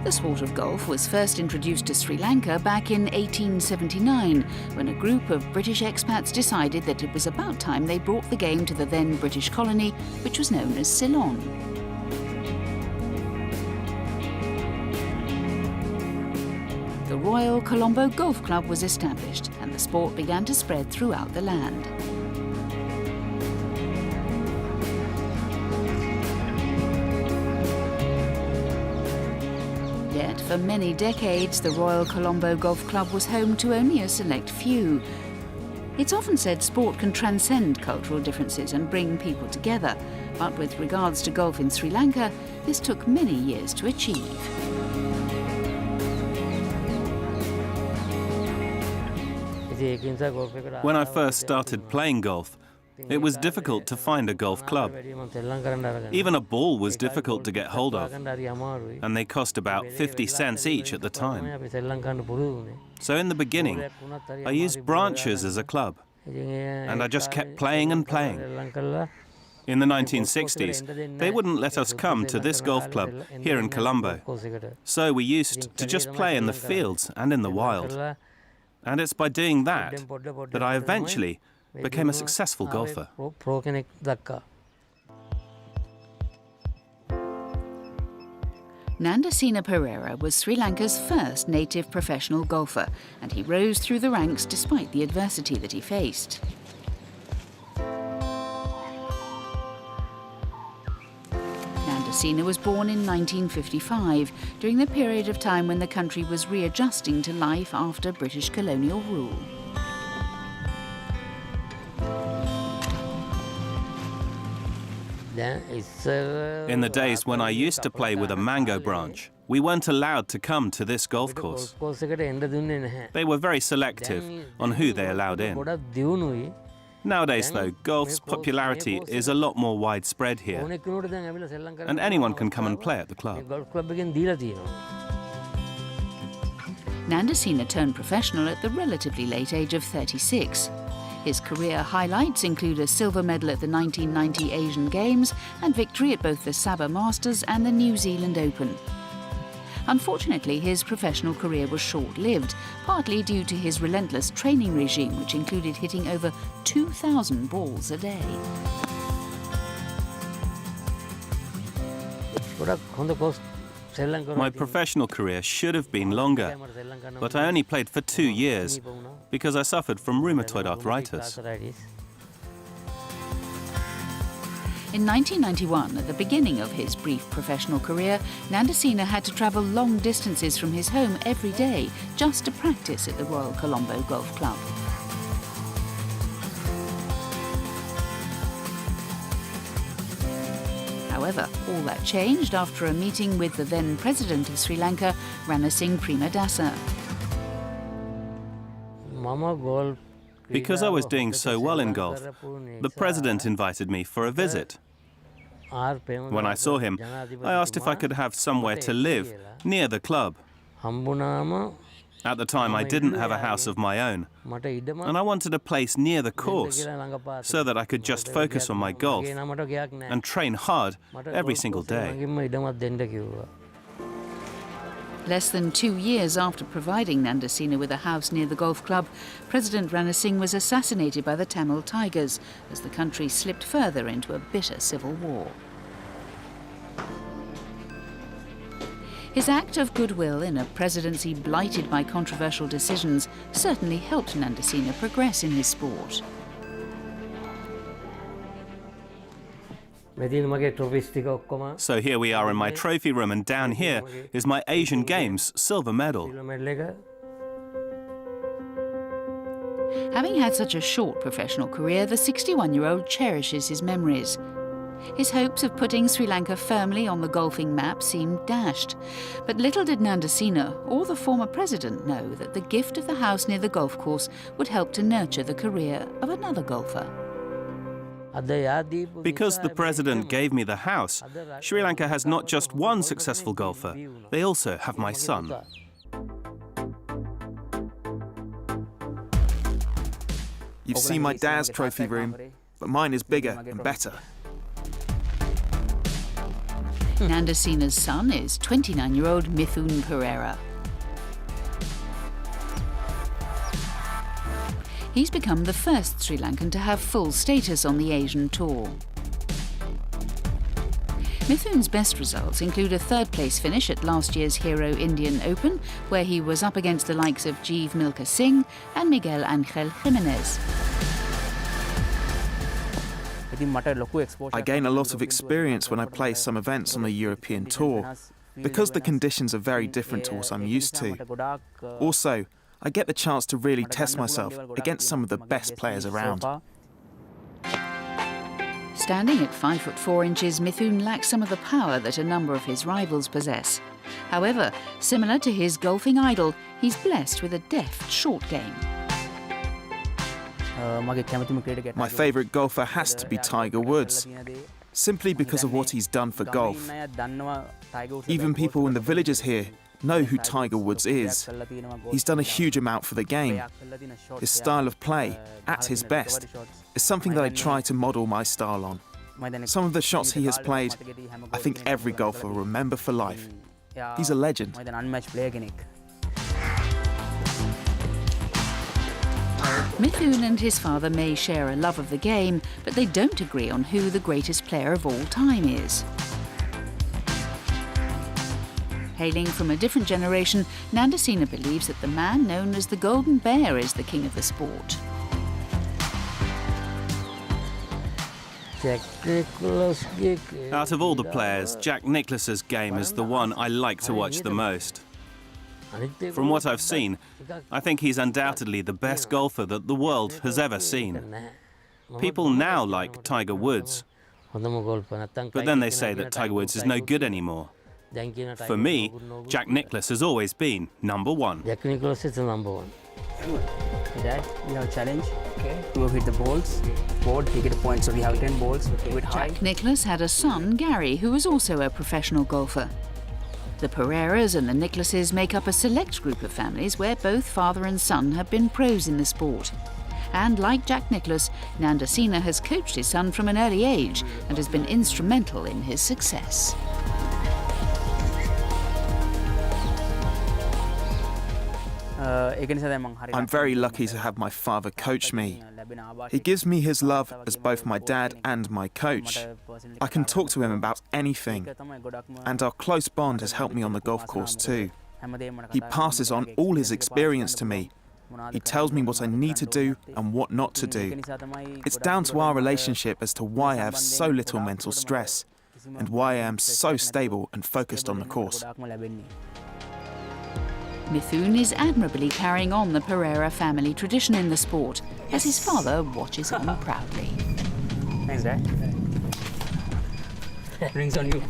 The sport of golf was first introduced to Sri Lanka back in 1879, when a group of British expats decided that it was about time they brought the game to the then British colony, which was known as Ceylon. The Royal Colombo Golf Club was established, and the sport began to spread throughout the land. Yet, for many decades, the Royal Colombo Golf Club was home to only a select few. It's often said sport can transcend cultural differences and bring people together, but with regards to golf in Sri Lanka, this took many years to achieve. When I first started playing golf, it was difficult to find a golf club. Even a ball was difficult to get hold of, and they cost about 50 cents each at the time. So in the beginning, I used branches as a club, and I just kept playing and playing. In the 1960s, they wouldn't let us come to this golf club here in Colombo, so we used to just play in the fields and in the wild. And it's by doing that that I eventually became a successful golfer. Nandasena Perera was Sri Lanka's first native professional golfer, and he rose through the ranks despite the adversity that he faced. Nandasena was born in 1955, during the period of time when the country was readjusting to life after British colonial rule. In the days when I used to play with a mango branch, we weren't allowed to come to this golf course. They were very selective on who they allowed in. Nowadays, though, golf's popularity is a lot more widespread here, and anyone can come and play at the club. Nandasena turned professional at the relatively late age of 36. His career highlights include a silver medal at the 1990 Asian Games and victory at both the Sabah Masters and the New Zealand Open. Unfortunately, his professional career was short-lived, partly due to his relentless training regime, which included hitting over 2,000 balls a day. My professional career should have been longer, but I only played for 2 years because I suffered from rheumatoid arthritis. In 1991, at the beginning of his brief professional career, Nandasena had to travel long distances from his home every day just to practice at the Royal Colombo Golf Club. However, all that changed after a meeting with the then President of Sri Lanka, Ranasinghe Premadasa. Because I was doing so well in golf, the President invited me for a visit. When I saw him, I asked if I could have somewhere to live near the club. At the time, I didn't have a house of my own, and I wanted a place near the course so that I could just focus on my golf and train hard every single day. Less than 2 years after providing Nandasena with a house near the golf club, President Ranasinghe was assassinated by the Tamil Tigers as the country slipped further into a bitter civil war. His act of goodwill in a presidency blighted by controversial decisions certainly helped Nandasena progress in his sport. So here we are in my trophy room, and down here is my Asian Games silver medal. Having had such a short professional career, the 61-year-old cherishes his memories. His hopes of putting Sri Lanka firmly on the golfing map seemed dashed. But little did Nandasena or the former president know that the gift of the house near the golf course would help to nurture the career of another golfer. Because the President gave me the house, Sri Lanka has not just one successful golfer, they also have my son. You've seen my dad's trophy room, but mine is bigger and better. Nandasena's son is 29-year-old Mithun Perera. He's become the first Sri Lankan to have full status on the Asian Tour. Mithun's best results include a third-place finish at last year's Hero Indian Open, where he was up against the likes of Jeev Milka Singh and Miguel Angel Jimenez. I gain a lot of experience when I play some events on the European Tour, because the conditions are very different to what I'm used to. Also, I get the chance to really test myself against some of the best players around. Standing at 5'4", Mithun lacks some of the power that a number of his rivals possess. However, similar to his golfing idol, he's blessed with a deft short game. My favourite golfer has to be Tiger Woods, simply because of what he's done for golf. Even people in the villages here know who Tiger Woods is. He's done a huge amount for the game. His style of play, at his best, is something that I try to model my style on. Some of the shots he has played, I think every golfer will remember for life. He's a legend. Mithun and his father may share a love of the game, but they don't agree on who the greatest player of all time is. Hailing from a different generation, Nandasena believes that the man known as the Golden Bear is the king of the sport. Out of all the players, Jack Nicklaus's game is the one I like to watch the most. From what I've seen, I think he's undoubtedly the best golfer that the world has ever seen. People now like Tiger Woods, but then they say that Tiger Woods is no good anymore. For me, Jack Nicklaus has always been number one. Jack Nicklaus is the number one. Dad, we have a challenge. Okay. You hit the balls. Board, he get a point. So we have 10 balls. Jack Nicklaus had a son, Gary, who was also a professional golfer. The Pereiras and the Nicklauses make up a select group of families where both father and son have been pros in the sport. And like Jack Nicklaus, Nandasena has coached his son from an early age and has been instrumental in his success. I'm very lucky to have my father coach me. He gives me his love as both my dad and my coach. I can talk to him about anything, and our close bond has helped me on the golf course too. He passes on all his experience to me. He tells me what I need to do and what not to do. It's down to our relationship as to why I have so little mental stress, and why I am so stable and focused on the course. Mithun is admirably carrying on the Perera family tradition in the sport, as his father watches on proudly. Thanks, Dad. Rings on you.